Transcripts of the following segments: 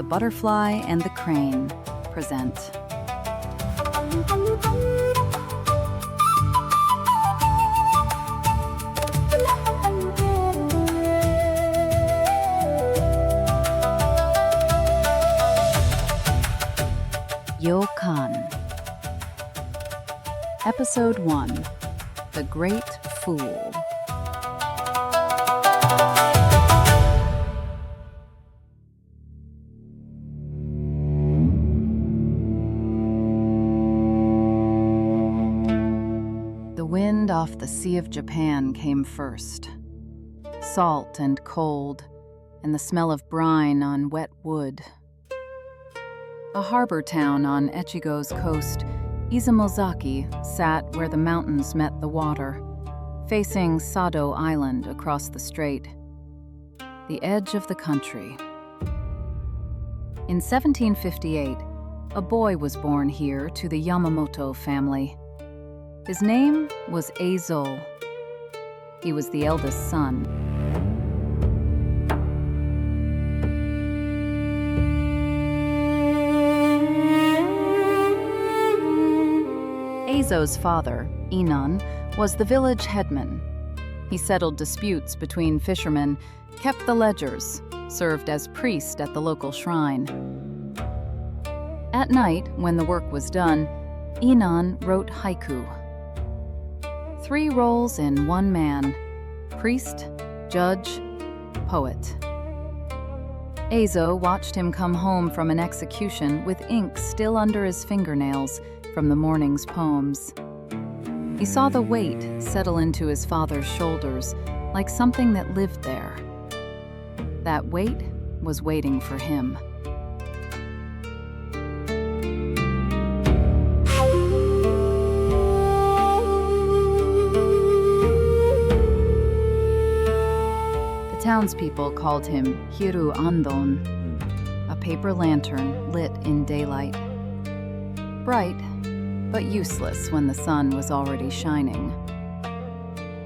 Butterfly and the Crane present Ryokan. Episode 1: The Great Fool. The wind off the Sea of Japan came first. Salt and cold, and the smell of brine on wet wood. A harbor town on Echigo's coast, Izumozaki sat where the mountains met the water, facing Sado Island across the strait, the edge of the country. In 1758, a boy was born here to the Yamamoto family. His name was Eizo. He was the eldest son. Eizo's father, Inan, was the village headman. He settled disputes between fishermen, kept the ledgers, served as priest at the local shrine. At night, when the work was done, Inan wrote haiku. 3 roles in one man: priest, judge, poet. Eizo watched him come home from an execution with ink still under his fingernails from the morning's poems. He saw the weight settle into his father's shoulders like something that lived there. That weight was waiting for him. The townspeople called him Hiru Andon, a paper lantern lit in daylight. Bright, but useless when the sun was already shining.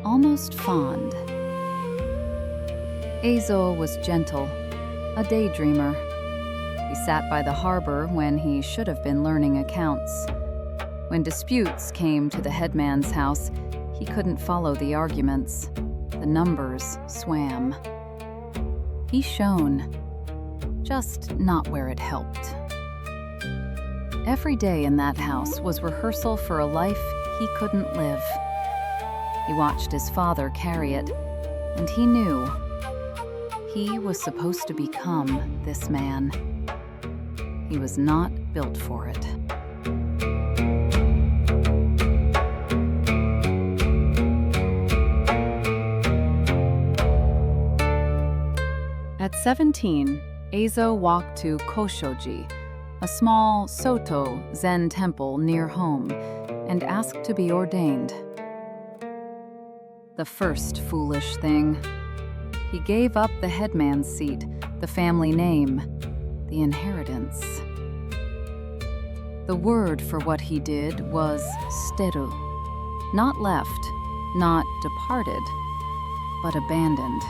Almost fond. Eizo was gentle, a daydreamer. He sat by the harbor when he should have been learning accounts. When disputes came to the headman's house, he couldn't follow the arguments. The numbers swam. He shone, just not where it helped. Every day in that house was rehearsal for a life he couldn't live. He watched his father carry it, and he knew he was supposed to become this man. He was not built for it. At 17, Eizo walked to Kōshō-ji, a small Soto Zen temple near home, and asked to be ordained. The first foolish thing. He gave up the headman's seat, the family name, the inheritance. The word for what he did was steru, not left, not departed, but abandoned.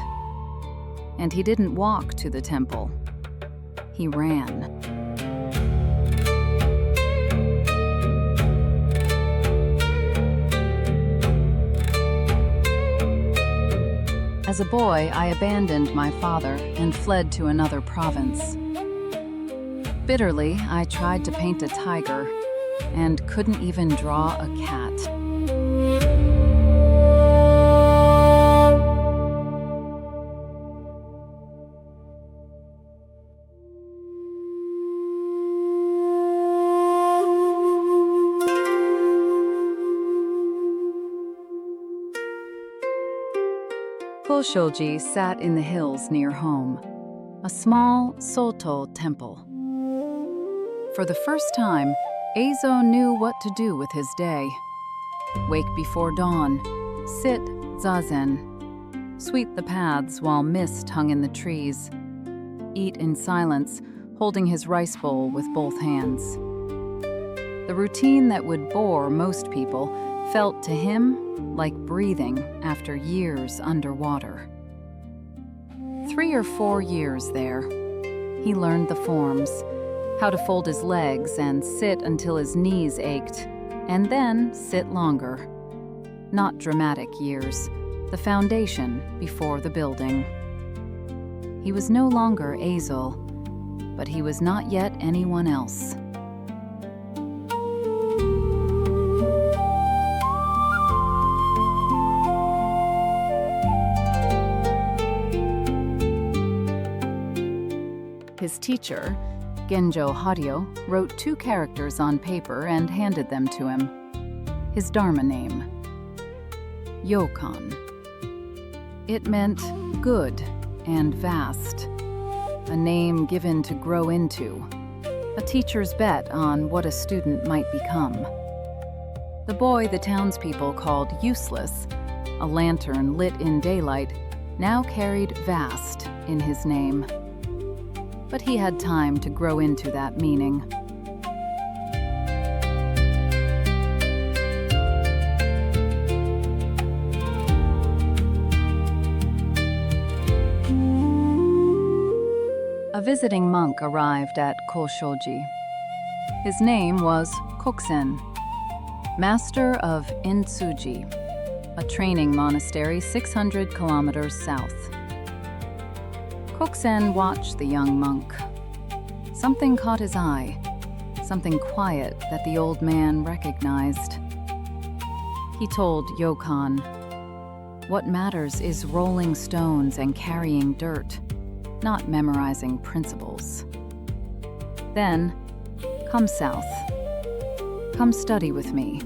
And he didn't walk to the temple. He ran. As a boy, I abandoned my father and fled to another province. Bitterly, I tried to paint a tiger and couldn't even draw a cat. Kōshō-ji sat in the hills near home, a small Soto temple. For the first time, Eizo knew what to do with his day. Wake before dawn, sit zazen, sweep the paths while mist hung in the trees, eat in silence, holding his rice bowl with both hands. The routine that would bore most people felt to him like breathing after years underwater. 3 or 4 years there, he learned the forms, how to fold his legs and sit until his knees ached, and then sit longer. Not dramatic years, the foundation before the building. He was no longer Eizo, but he was not yet anyone else. His teacher, Genjo Haryo, wrote 2 characters on paper and handed them to him. His Dharma name, Ryokan. It meant good and vast, a name given to grow into, a teacher's bet on what a student might become. The boy the townspeople called useless, a lantern lit in daylight, now carried vast in his name. But he had time to grow into that meaning. A visiting monk arrived at Kōshō-ji. His name was Kokusen, master of Entsu-ji, a training monastery 600 kilometers south. Kokusen watched the young monk. Something caught his eye, something quiet that the old man recognized. He told Ryokan, "What matters is rolling stones and carrying dirt, not memorizing principles. Then, come south. Come study with me."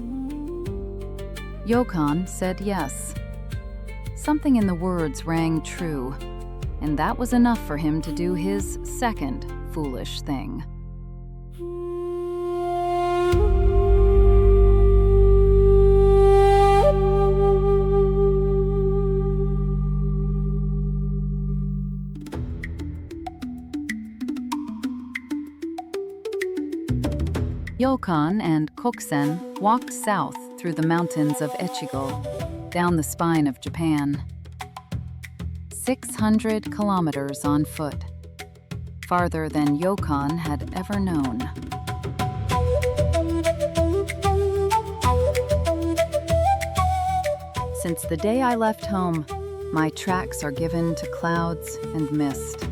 Ryokan said yes. Something in the words rang true, and that was enough for him to do his second foolish thing. Ryokan and Kokusen walked south through the mountains of Echigo, down the spine of Japan. 600 kilometers on foot, farther than Ryokan had ever known. Since the day I left home, my tracks are given to clouds and mist.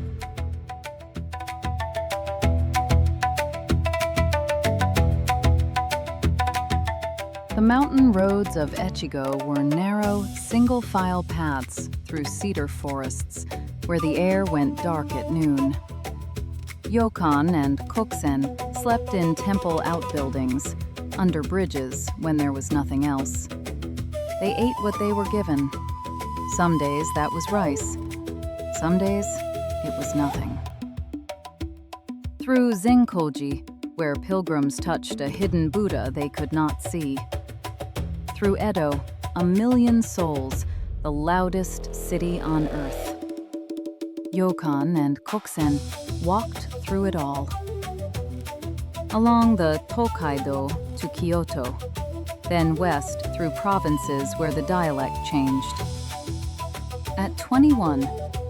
The mountain roads of Echigo were narrow, single-file paths through cedar forests where the air went dark at noon. Ryokan and Kokusen slept in temple outbuildings, under bridges when there was nothing else. They ate what they were given. Some days that was rice. Some days it was nothing. Through Zenkoji, where pilgrims touched a hidden Buddha they could not see. Through Edo, 1,000,000 souls, the loudest city on earth. Ryokan and Kokusen walked through it all. Along the Tokaido to Kyoto, then west through provinces where the dialect changed. At 21,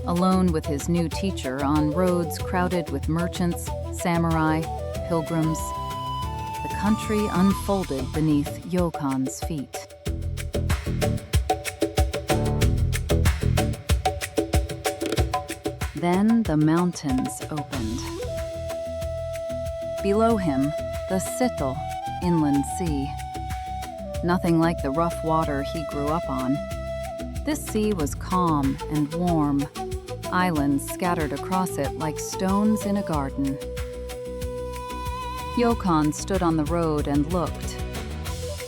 alone with his new teacher on roads crowded with merchants, samurai, pilgrims, the country unfolded beneath Ryokan's feet. Then the mountains opened. Below him, the Seto, inland sea. Nothing like the rough water he grew up on. This sea was calm and warm, islands scattered across it like stones in a garden. Ryokan stood on the road and looked.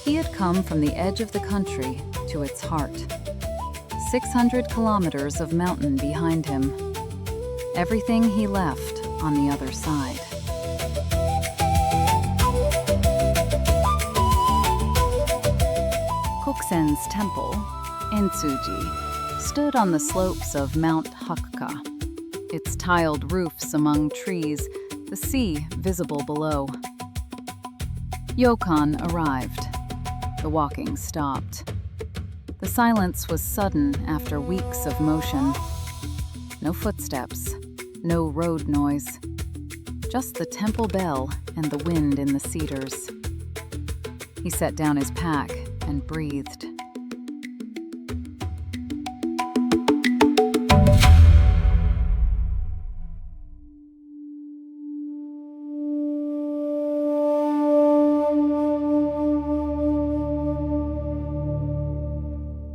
He had come from the edge of the country to its heart. 600 kilometers of mountain behind him. Everything he left on the other side. Kokusen's temple, Entsu-ji, stood on the slopes of Mount Hakuka, its tiled roofs among trees, the sea visible below. Ryokan arrived. The walking stopped. The silence was sudden after weeks of motion. No footsteps, no road noise, just the temple bell and the wind in the cedars. He set down his pack and breathed.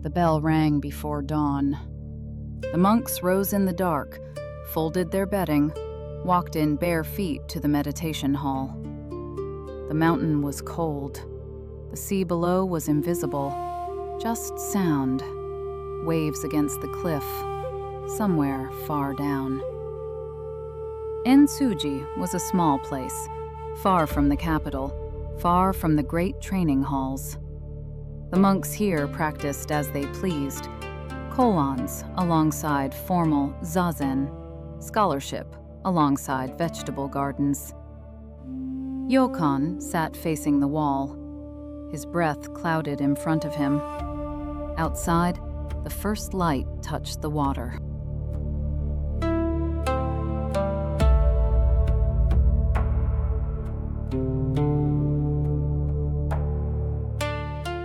The bell rang before dawn. The monks rose in the dark, folded their bedding, walked in bare feet to the meditation hall. The mountain was cold. The sea below was invisible, just sound, waves against the cliff, somewhere far down. Entsu-ji was a small place, far from the capital, far from the great training halls. The monks here practiced as they pleased, koans alongside formal zazen, scholarship alongside vegetable gardens. Ryokan sat facing the wall, his breath clouded in front of him. Outside, the first light touched the water.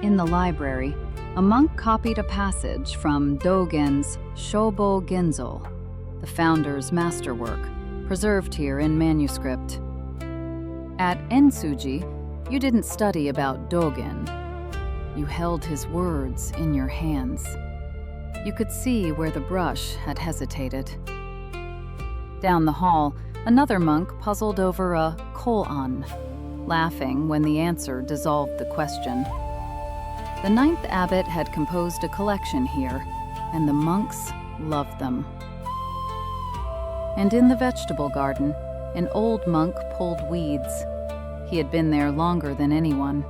In the library, a monk copied a passage from Dogen's Shobo Genzo, the founder's masterwork, preserved here in manuscript. At Entsu-ji, you didn't study about Dogen. You held his words in your hands. You could see where the brush had hesitated. Down the hall, another monk puzzled over a koan, laughing when the answer dissolved the question. The ninth abbot had composed a collection here, and the monks loved them. And in the vegetable garden, an old monk pulled weeds. He had been there longer than anyone.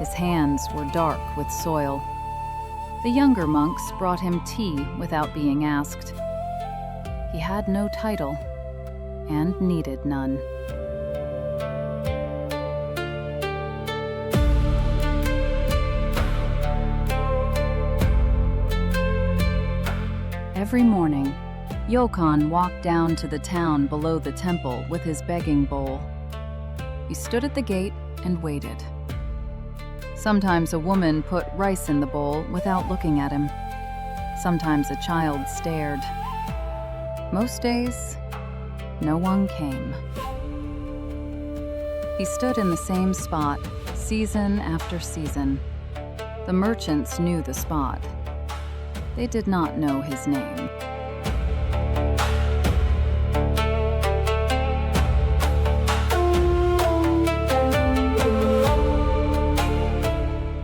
His hands were dark with soil. The younger monks brought him tea without being asked. He had no title, and needed none. Every morning, Ryokan walked down to the town below the temple with his begging bowl. He stood at the gate and waited. Sometimes a woman put rice in the bowl without looking at him. Sometimes a child stared. Most days, no one came. He stood in the same spot, season after season. The merchants knew the spot. They did not know his name.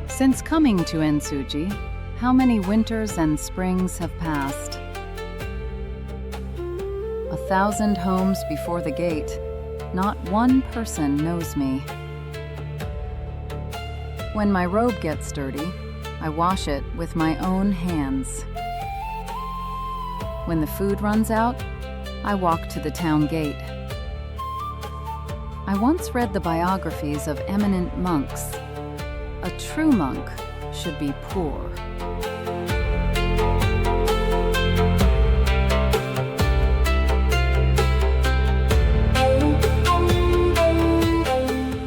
Since coming to Entsu-ji, how many winters and springs have passed? 1,000 homes before the gate, not one person knows me. When my robe gets dirty, I wash it with my own hands. When the food runs out, I walk to the town gate. I once read the biographies of eminent monks. A true monk should be poor.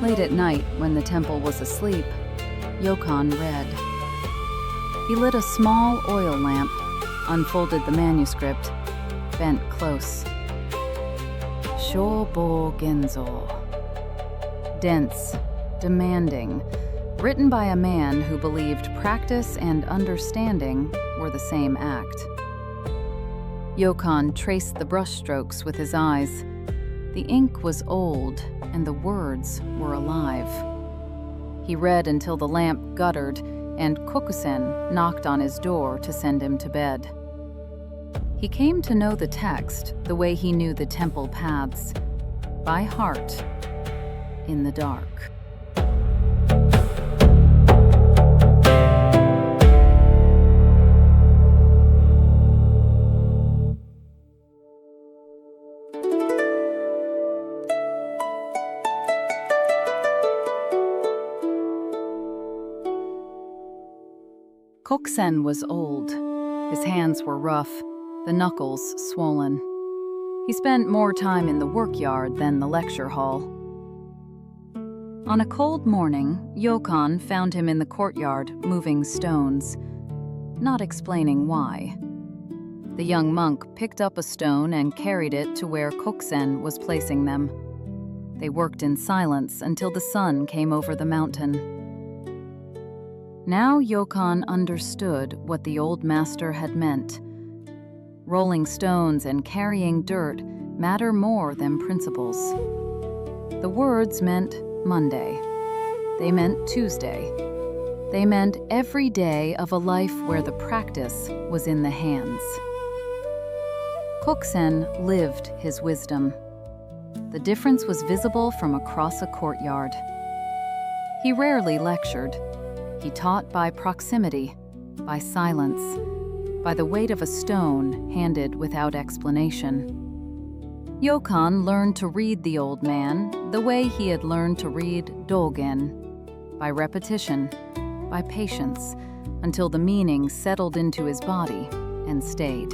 Late at night, when the temple was asleep, Ryokan read. He lit a small oil lamp, unfolded the manuscript, bent close. Shobo Genzo. Dense, demanding, written by a man who believed practice and understanding were the same act. Ryokan traced the brushstrokes with his eyes. The ink was old, and the words were alive. He read until the lamp guttered, and Kokusen knocked on his door to send him to bed. He came to know the text the way he knew the temple paths, by heart, in the dark. Kokusen was old. His hands were rough, the knuckles swollen. He spent more time in the workyard than the lecture hall. On a cold morning, Ryokan found him in the courtyard, moving stones, not explaining why. The young monk picked up a stone and carried it to where Kokusen was placing them. They worked in silence until the sun came over the mountain. Now Ryokan understood what the old master had meant. Rolling stones and carrying dirt matter more than principles. The words meant Monday. They meant Tuesday. They meant every day of a life where the practice was in the hands. Kokusen lived his wisdom. The difference was visible from across a courtyard. He rarely lectured. He taught by proximity, by silence, by the weight of a stone handed without explanation. Ryokan learned to read the old man the way he had learned to read Dogen, by repetition, by patience, until the meaning settled into his body and stayed.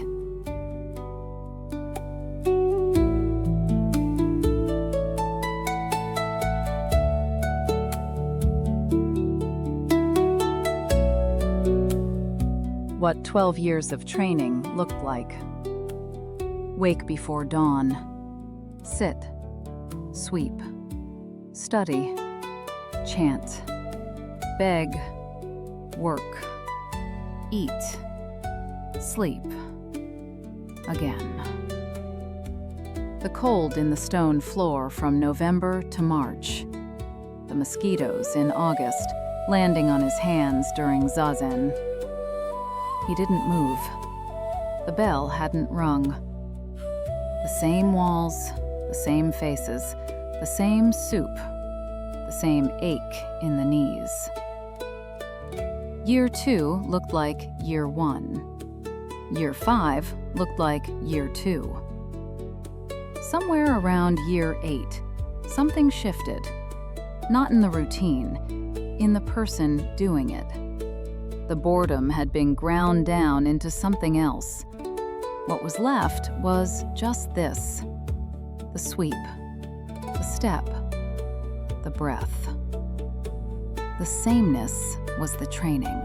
What 12 years of training looked like. Wake before dawn. Sit. Sweep. Study. Chant. Beg. Work. Eat. Sleep. Again. The cold in the stone floor from November to March. The mosquitoes in August landing on his hands during zazen. He didn't move. The bell hadn't rung. The same walls, the same faces, the same soup, the same ache in the knees. Year 2 looked like year 1. Year 5 looked like year 2. Somewhere around year 8, something shifted. Not in the routine, in the person doing it. The boredom had been ground down into something else. What was left was just this: the sweep, the step, the breath. The sameness was the training.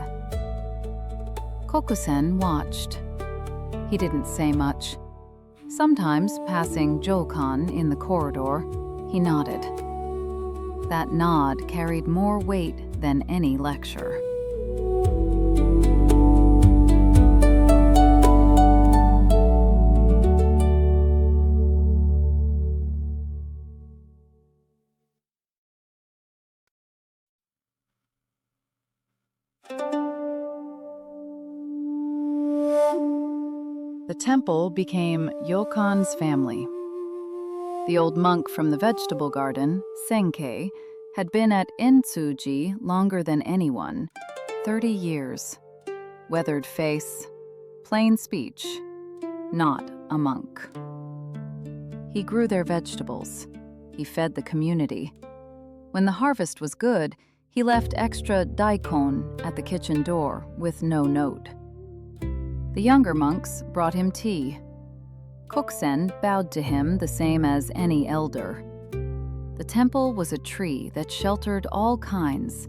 Kokusen watched. He didn't say much. Sometimes, passing Ryokan in the corridor, he nodded. That nod carried more weight than any lecture. The temple became Ryokan's family. The old monk from the vegetable garden, Senkei, had been at Entsu-ji longer than anyone, 30 years. Weathered face, plain speech, not a monk. He grew their vegetables. He fed the community. When the harvest was good, he left extra daikon at the kitchen door with no note. The younger monks brought him tea. Kokusen bowed to him the same as any elder. The temple was a tree that sheltered all kinds,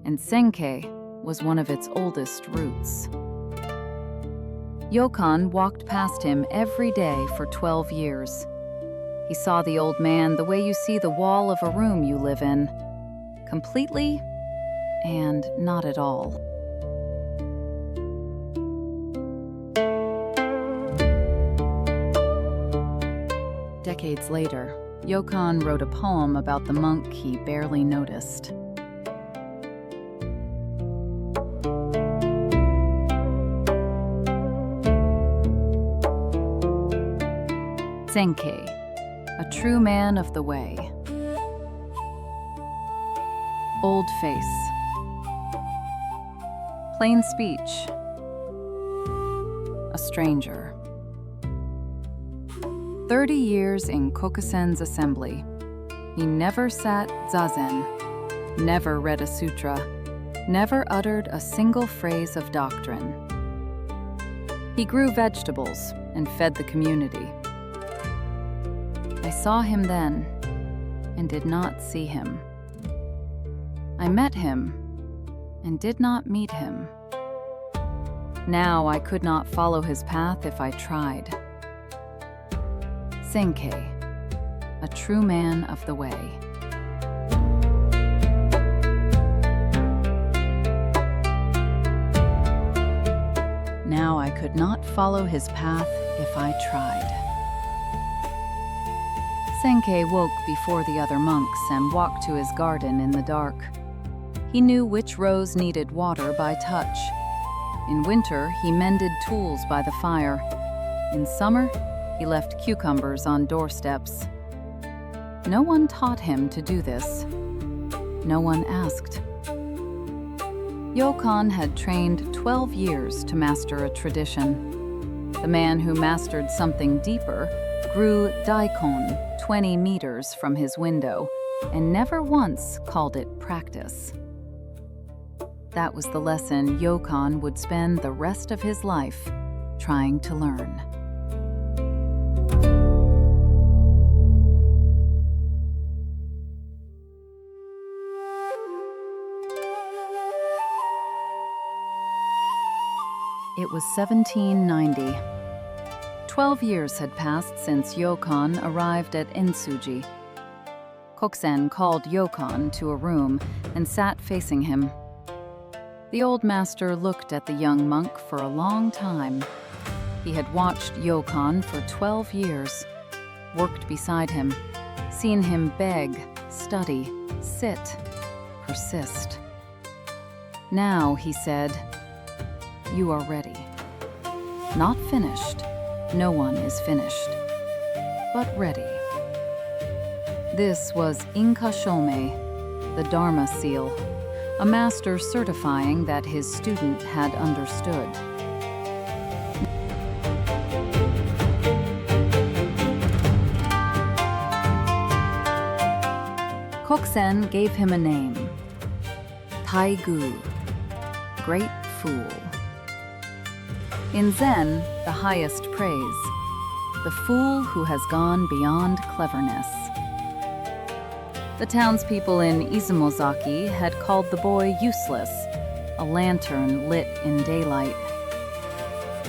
and Senkei was one of its oldest roots. Ryokan walked past him every day for 12 years. He saw the old man the way you see the wall of a room you live in, completely and not at all. Decades later, Ryokan wrote a poem about the monk he barely noticed. Senkei, a true man of the way. Old face. Plain speech. A stranger. 30 years in Kokusen's assembly. He never sat zazen, never read a sutra, never uttered a single phrase of doctrine. He grew vegetables and fed the community. I saw him then and did not see him. I met him and did not meet him. Now I could not follow his path if I tried. Senkei, a true man of the way. Now I could not follow his path if I tried. Senkei woke before the other monks and walked to his garden in the dark. He knew which rose needed water by touch. In winter, he mended tools by the fire. In summer, he left cucumbers on doorsteps. No one taught him to do this. No one asked. Ryokan had trained 12 years to master a tradition. The man who mastered something deeper grew daikon 20 meters from his window and never once called it practice. That was the lesson Ryokan would spend the rest of his life trying to learn. It was 1790. 12 years had passed since Ryokan arrived at Entsu-ji. Kokusen called Ryokan to a room and sat facing him. The old master looked at the young monk for a long time. He had watched Ryokan for 12 years, worked beside him, seen him beg, study, sit, persist. Now, he said, "You are ready. Not finished. No one is finished. But ready." This was Inka Shome, the Dharma seal, a master certifying that his student had understood. Kokusen gave him a name, Taigu, great fool. In Zen, the highest praise, the fool who has gone beyond cleverness. The townspeople in Izumozaki had called the boy useless, a lantern lit in daylight.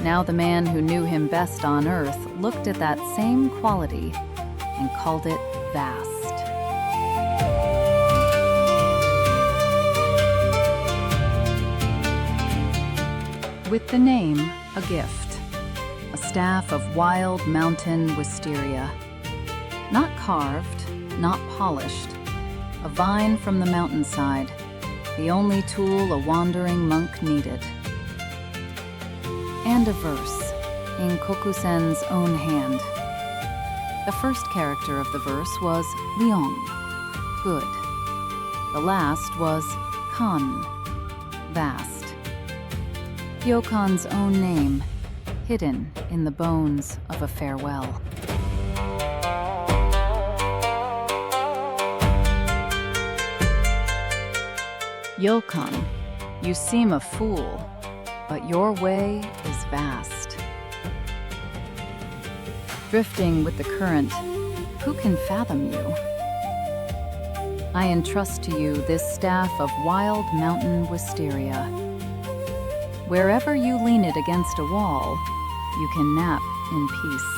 Now the man who knew him best on earth looked at that same quality and called it vast. With the name, a gift, a staff of wild mountain wisteria, not carved, not polished, a vine from the mountainside, the only tool a wandering monk needed. And a verse, in Kokusen's own hand. The first character of the verse was Ryong, good. The last was Kan, vast. Ryokan's own name, hidden in the bones of a farewell. Ryokan, you seem a fool, but your way is vast. Drifting with the current, who can fathom you? I entrust to you this staff of wild mountain wisteria. Wherever you lean it against a wall, you can nap in peace.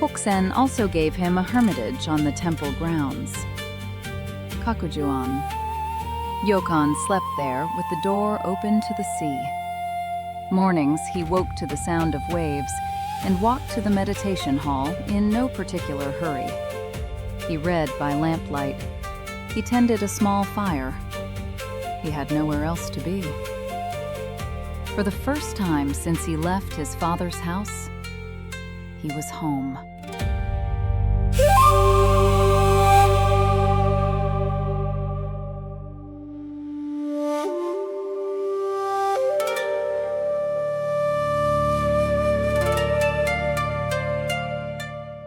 Kokusen also gave him a hermitage on the temple grounds, Kakujuan. Ryokan slept there with the door open to the sea. Mornings he woke to the sound of waves and walked to the meditation hall in no particular hurry. He read by lamplight. He tended a small fire. He had nowhere else to be. For the first time since he left his father's house, he was home.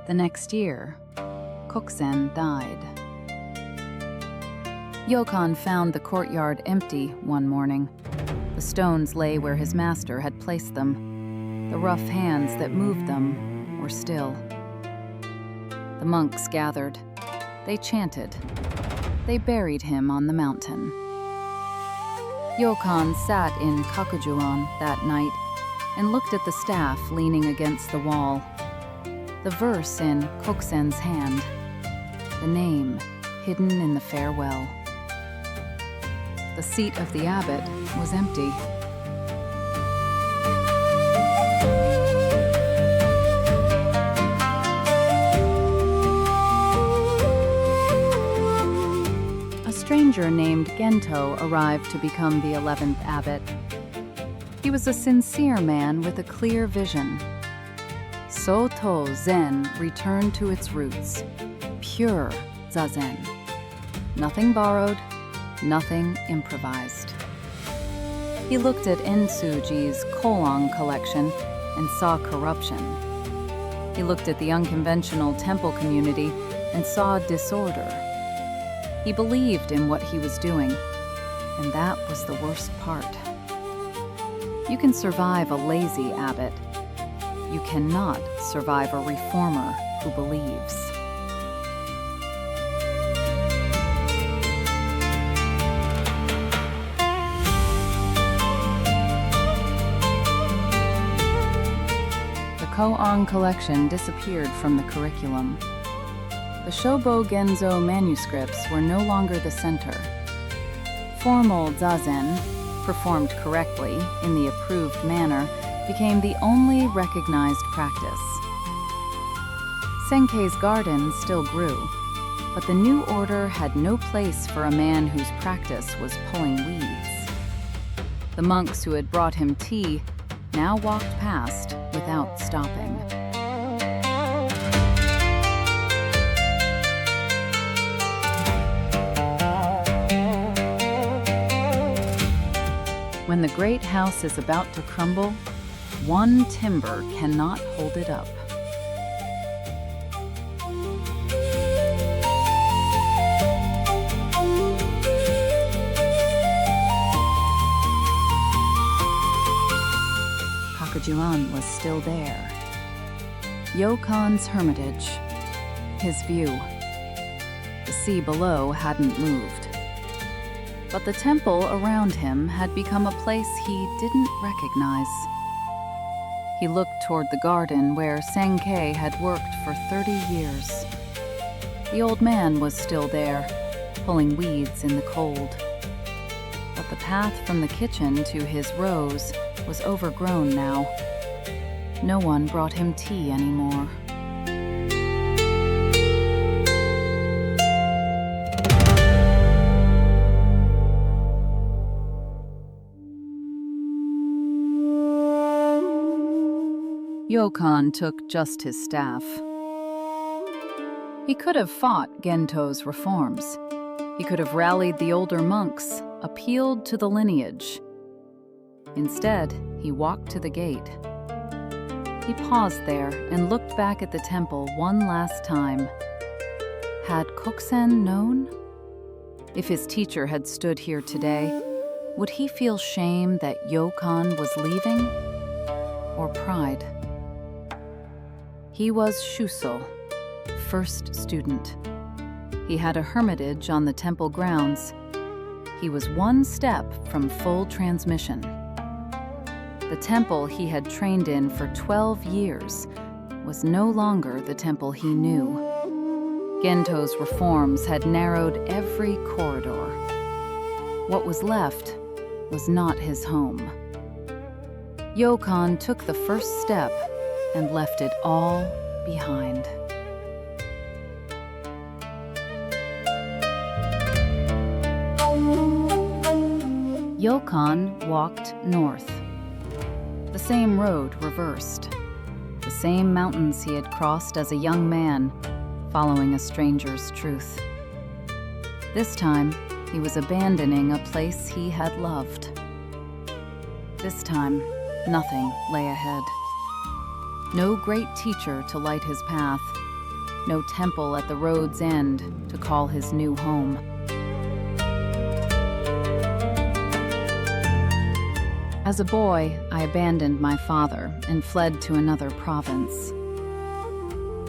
The next year, Kokusen died. Ryokan found the courtyard empty one morning. The stones lay where his master had placed them. The rough hands that moved them were still. The monks gathered. They chanted. They buried him on the mountain. Ryokan sat in Kakujuan that night and looked at the staff leaning against the wall. The verse in Kokusen's hand. The name hidden in the farewell. The seat of the abbot was empty. A stranger named Gento arrived to become the 11th abbot. He was a sincere man with a clear vision. Soto Zen returned to its roots, pure Zazen. Nothing borrowed, nothing improvised. He looked at Entsu-ji's koan collection and saw corruption. He looked at the unconventional temple community and saw disorder. He believed in what he was doing, and that was the worst part. You can survive a lazy abbot. You cannot survive a reformer who believes. The koan collection disappeared from the curriculum. The Shobo Genzo manuscripts were no longer the center. Formal zazen, performed correctly in the approved manner, became the only recognized practice. Senkei's garden still grew, but the new order had no place for a man whose practice was pulling weeds. The monks who had brought him tea now walked past without stopping. When the great house is about to crumble, one timber cannot hold it up. Kakujuan was still there. Ryokan's hermitage, his view. The sea below hadn't moved. But the temple around him had become a place he didn't recognize. He looked toward the garden where Senkei had worked for 30 years. The old man was still there, pulling weeds in the cold. But the path from the kitchen to his rose was overgrown now. No one brought him tea anymore. Ryokan took just his staff. He could have fought Gento's reforms. He could have rallied the older monks, appealed to the lineage. Instead, he walked to the gate. He paused there and looked back at the temple one last time. Had Kokusen known? If his teacher had stood here today, would he feel shame that Ryokan was leaving? Or pride? He was Shuso, first student. He had a hermitage on the temple grounds. He was one step from full transmission. The temple he had trained in for 12 years was no longer the temple he knew. Gento's reforms had narrowed every corridor. What was left was not his home. Ryokan took the first step and left it all behind. Ryokan walked north. The same road reversed. The same mountains he had crossed as a young man, following a stranger's truth. This time, he was abandoning a place he had loved. This time, nothing lay ahead. No great teacher to light his path. No temple at the road's end to call his new home. As a boy, I abandoned my father and fled to another province.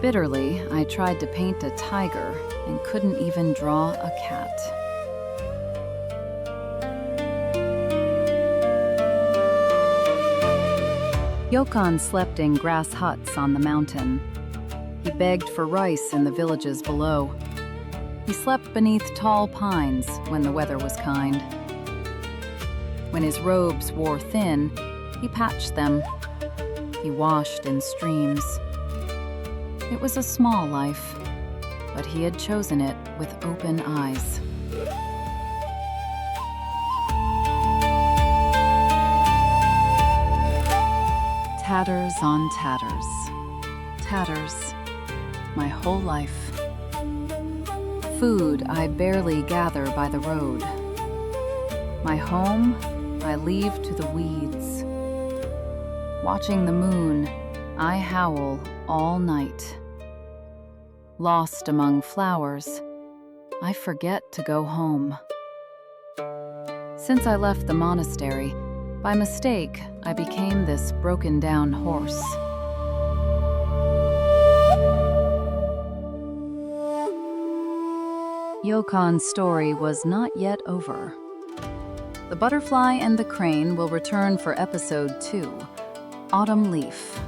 Bitterly, I tried to paint a tiger and couldn't even draw a cat. Ryokan slept in grass huts on the mountain. He begged for rice in the villages below. He slept beneath tall pines when the weather was kind. When his robes wore thin, he patched them. He washed in streams. It was a small life, but he had chosen it with open eyes. Tatters on tatters. Tatters. My whole life. Food I barely gather by the road. My home I leave to the weeds. Watching the moon, I howl all night. Lost among flowers, I forget to go home. Since I left the monastery, by mistake, I became this broken-down horse. Ryokan's story was not yet over. The Butterfly and the Crane will return for episode 2, Autumn Leaf.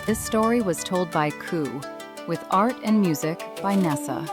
This story was told by Ku, with art and music by Nessa.